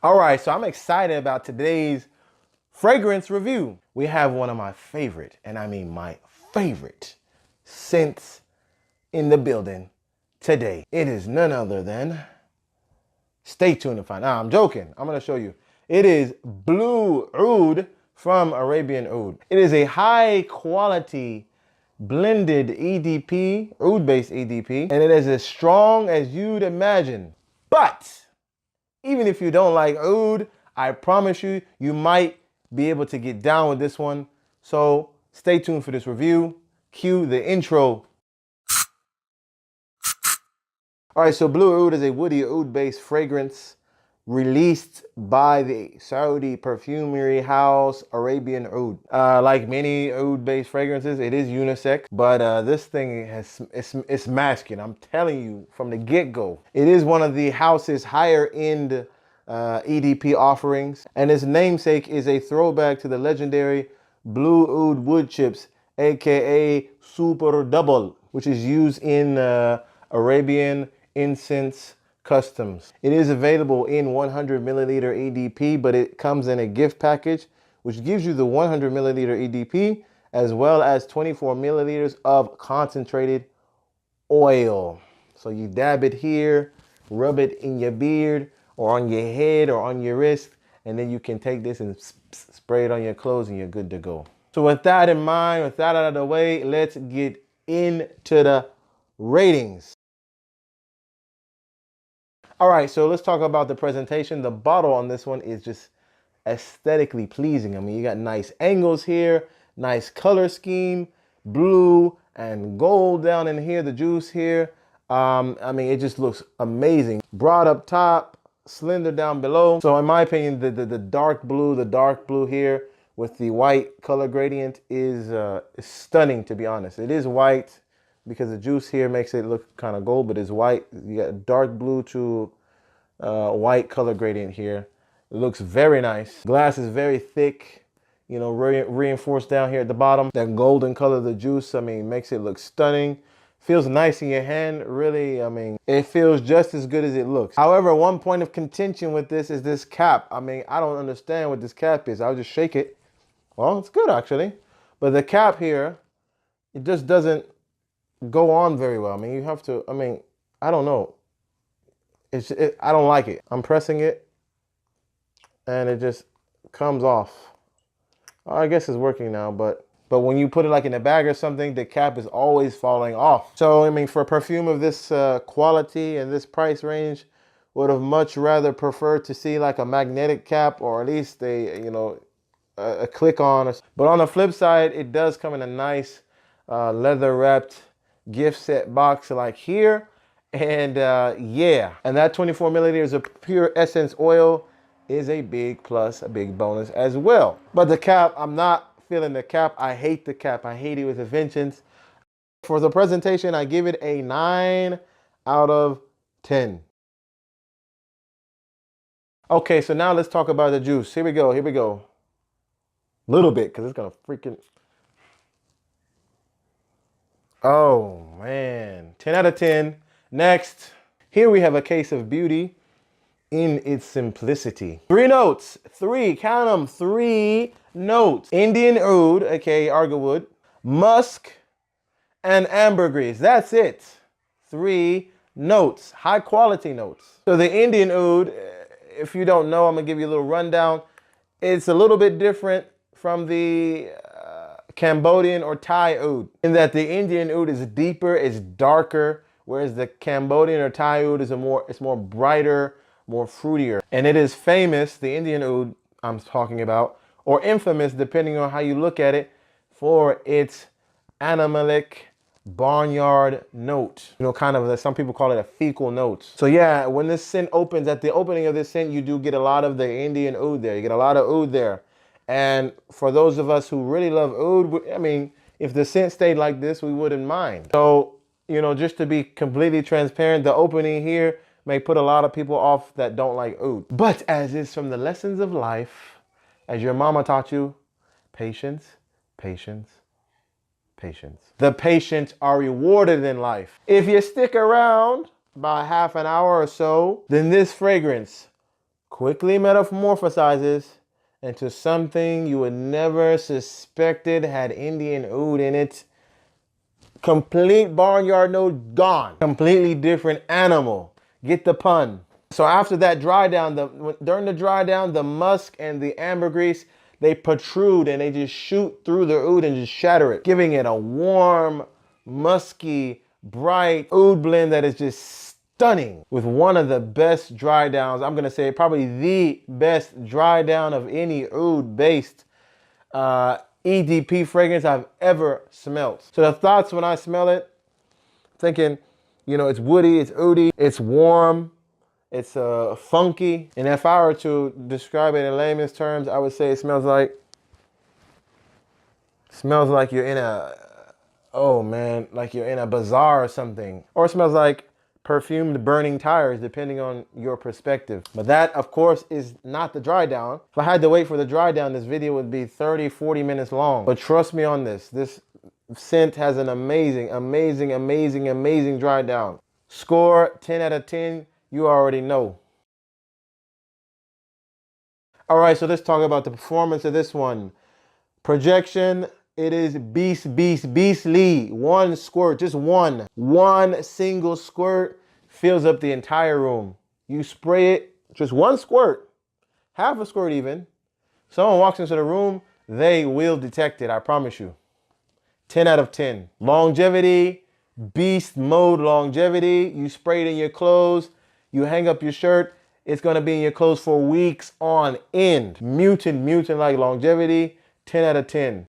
All right, so I'm excited about today's fragrance review. We have one of my favorite, and I mean my favorite, scents in the building today. It is none other than, stay tuned to find out. I'm joking. I'm going to show you. It is Blue Oud from Arabian Oud. It is a high quality blended EDP, oud-based EDP, and it is as strong as you'd imagine. But even if you don't like oud, I promise you, you might be able to get down with this one. So stay tuned for this review. Cue the intro. All right, so Blue Oud is a woody oud-based fragrance released by the Saudi perfumery house Arabian Oud. Like many oud-based fragrances, it is unisex, but this thing it's masculine. I'm telling you from the get-go. It is one of the house's higher-end EDP offerings, and its namesake is a throwback to the legendary Blue Oud wood chips, aka Super Double, which is used in Arabian incense customs. It is available in 100 milliliter EDP, but it comes in a gift package, which gives you the 100 milliliter EDP as well as 24 milliliters of concentrated oil. So you dab it here, rub it in your beard or on your head or on your wrist, and then you can take this and spray it on your clothes and you're good to go. So with that in mind, with that out of the way, let's get into the ratings. All right, so let's talk about the presentation. The bottle on this one is just aesthetically pleasing. I mean, you got nice angles here, nice color scheme, blue and gold down in here, the juice here. I mean, it just looks amazing. Broad up top, slender down below. So in my opinion, the dark blue here with the white color gradient is stunning, to be honest. It is white, because the juice here makes it look kind of gold, but it's white. You got dark blue to white color gradient here. It looks very nice. Glass is very thick, you know, reinforced down here at the bottom. That golden color of the juice, I mean, makes it look stunning. Feels nice in your hand, really. I mean, it feels just as good as it looks. However, one point of contention with this is this cap. I mean, I don't understand what this cap is. I'll just shake it. Well, it's good actually. But the cap here, it just doesn't go on very well. I mean, you have to, I mean, I don't know. I don't like it. I'm pressing it and it just comes off. I guess it's working now, but when you put it like in a bag or something, the cap is always falling off. So, I mean, for a perfume of this quality and this price range, would have much rather preferred to see like a magnetic cap, or at least a click-on. But on the flip side, it does come in a nice leather wrapped gift set box like here. And yeah, and that 24 milliliters of pure essence oil is a big plus, a big bonus as well. But the cap, I'm not feeling the cap. I hate the cap. I hate it with a vengeance. For the presentation, I give it a 9 out of 10. Okay, so now let's talk about the juice. Here we go, here we go. Little bit, because it's gonna freaking... Oh man, 10 out of 10. Next, here we have a case of beauty in its simplicity. 3 notes, 3, count them, 3 notes. Indian Oud, aka Argawood, musk, and ambergris. That's it. 3 notes, high quality notes. So the Indian Oud, if you don't know, I'm gonna give you a little rundown. It's a little bit different from the Cambodian or Thai oud, in that the Indian oud is deeper, it's darker, whereas the Cambodian or Thai oud is it's more brighter, more fruitier. And it is famous, the Indian oud I'm talking about, or infamous depending on how you look at it, for its animalic barnyard note. You know, kind of, some people call it a fecal note. So yeah, when this scent opens, at the opening of this scent, you do get a lot of the Indian oud there. You get a lot of oud there. And for those of us who really love oud, I mean, if the scent stayed like this, we wouldn't mind. So, you know, just to be completely transparent, the opening here may put a lot of people off that don't like oud. But as is from the lessons of life, as your mama taught you, patience, patience, patience. The patient are rewarded in life. If you stick around about half an hour or so, then this fragrance quickly metamorphosizes into something you would never suspected had Indian Oud in it. Complete barnyard node gone. Completely different animal. Get the pun. So after that dry down, during the dry down, the musk and the ambergris, they protrude and they just shoot through the oud and just shatter it, giving it a warm, musky, bright oud blend that is just stunning, with one of the best dry downs. I'm gonna say probably the best dry down of any oud based EDP fragrance I've ever smelled. So the thoughts when I smell it, thinking, you know, it's woody, it's oudy, it's warm, it's funky. And if I were to describe it in layman's terms, I would say it smells like you're in a, oh man, like you're in a bazaar or something. Or it smells like perfumed burning tires, depending on your perspective. But that, of course, is not the dry down. If I had to wait for the dry down, this video would be 30, 40 minutes long. But trust me on this. This scent has an amazing, amazing, amazing, amazing dry down. Score 10 out of 10. You already know. All right, so let's talk about the performance of this one. Projection. It is beastly. One squirt, just one. One single squirt fills up the entire room. You spray it, just one squirt, half a squirt even. Someone walks into the room, they will detect it, I promise you. 10 out of 10. Longevity, beast mode longevity. You spray it in your clothes, you hang up your shirt, it's gonna be in your clothes for weeks on end. Mutant-like longevity, 10 out of 10.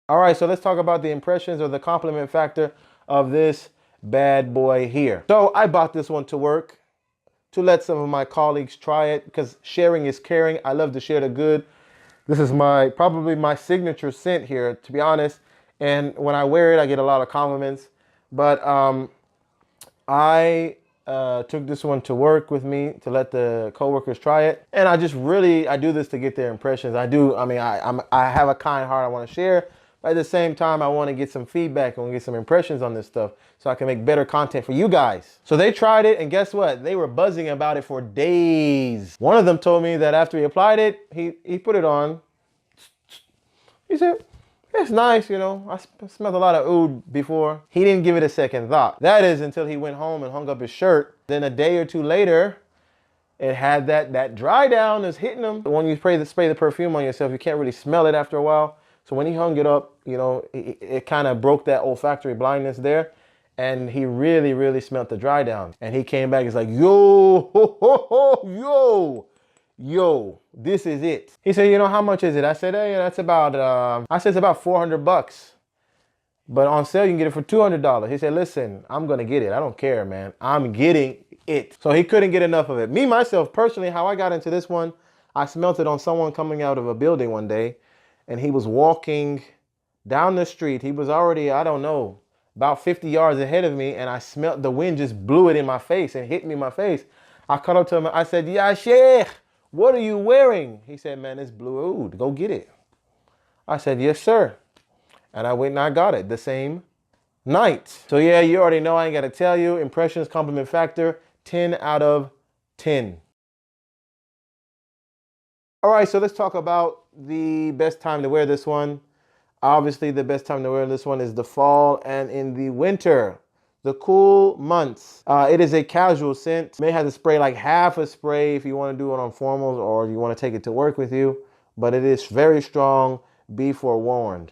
All right, so let's talk about the impressions or the compliment factor of this bad boy here. So I bought this one to work to let some of my colleagues try it because sharing is caring. I love to share the good. This is probably my signature scent here, to be honest. And when I wear it, I get a lot of compliments. But I took this one to work with me to let the coworkers try it. And I do this to get their impressions. I have a kind heart I want to share. But at the same time, I want to get some feedback and get some impressions on this stuff so I can make better content for you guys. So they tried it, and guess what? They were buzzing about it for days. One of them told me that after he applied it, he put it on. He said, it's nice, you know. I smelled a lot of oud before. He didn't give it a second thought. That is until he went home and hung up his shirt. Then a day or two later, it had that dry down is hitting him. When you spray the perfume on yourself, you can't really smell it after a while. So when he hung it up, you know, it kind of broke that olfactory blindness there. And he really, really smelled the dry down. And he came back, he's like, yo, ho, ho, ho, yo, this is it. He said, you know, how much is it? I said, hey, that's about, it's about 400 bucks. But on sale, you can get it for $200. He said, listen, I'm going to get it. I don't care, man. I'm getting it. So he couldn't get enough of it. Me, myself, personally, how I got into this one, I smelt it on someone coming out of a building one day. And he was walking down the street. He was already, I don't know, about 50 yards ahead of me. And I smelled the wind just blew it in my face and hit me in my face. I caught up to him. I said, yeah, Sheikh, what are you wearing? He said, man, it's Blue Oud. Go get it. I said, yes, sir. And I went and I got it the same night. So yeah, you already know, I ain't got to tell you. Impressions, compliment factor, 10 out of 10. All right, so let's talk about the best time to wear this one. Obviously, the best time to wear this one is the fall and in the winter, the cool months. It is a casual scent. You may have to spray like half a spray if you want to do it on formals or you want to take it to work with you, but it is very strong. Be forewarned.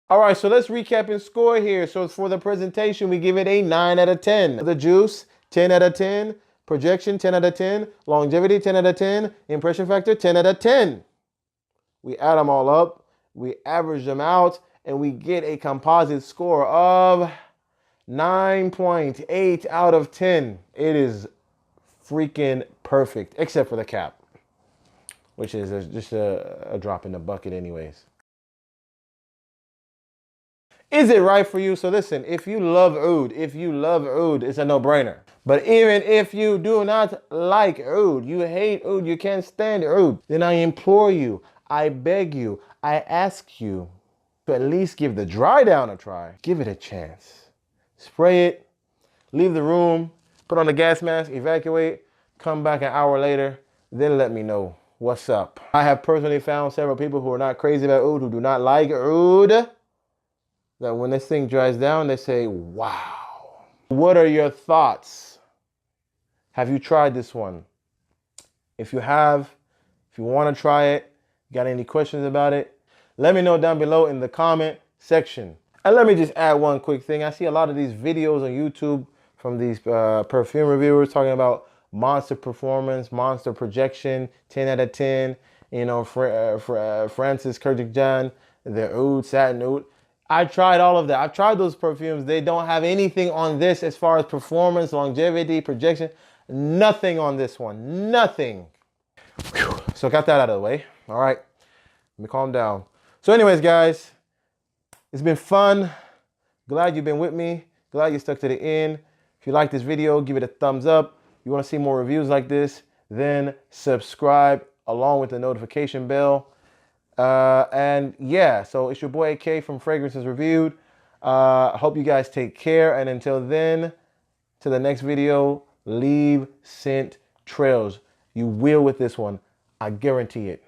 All right, so let's recap and score here. So for the presentation, we give it a 9 out of 10. The juice, 10 out of 10. Projection, 10 out of 10. Longevity, 10 out of 10. Impression factor, 10 out of 10. We add them all up, we average them out, and we get a composite score of 9.8 out of 10. It is freaking perfect, except for the cap, which is just a drop in the bucket anyways. Is it right for you? So listen, if you love oud, it's a no-brainer. But even if you do not like oud, you hate oud, you can't stand oud, then I implore you, I beg you, I ask you to at least give the dry down a try. Give it a chance. Spray it, leave the room, Put on the gas mask, evacuate, come back an hour later, then let me know what's up. I have personally found several people who are not crazy about oud, who do not like oud, that when this thing dries down, they say, wow. What are your thoughts? Have you tried this one? If you have, if you want to try it, got any questions about it, let me know down below in the comment section. And let me just add one quick thing. I see a lot of these videos on YouTube from these perfume reviewers talking about monster performance, monster projection, 10 out of 10. You know, Francis Kurkdjian, the Oud, Satin Oud. I tried all of that. I've tried those perfumes. They don't have anything on this as far as performance, longevity, projection. Nothing on this one. Nothing. Whew. So got that out of the way. All right. Let me calm down. So anyways, guys, it's been fun. Glad you've been with me. Glad you stuck to the end. If you like this video, give it a thumbs up. You want to see more reviews like this, then subscribe along with the notification bell. And yeah, so it's your boy AK from Fragrances Reviewed. I hope you guys take care. And until then, to the next video, leave scent trails. You will with this one. I guarantee it.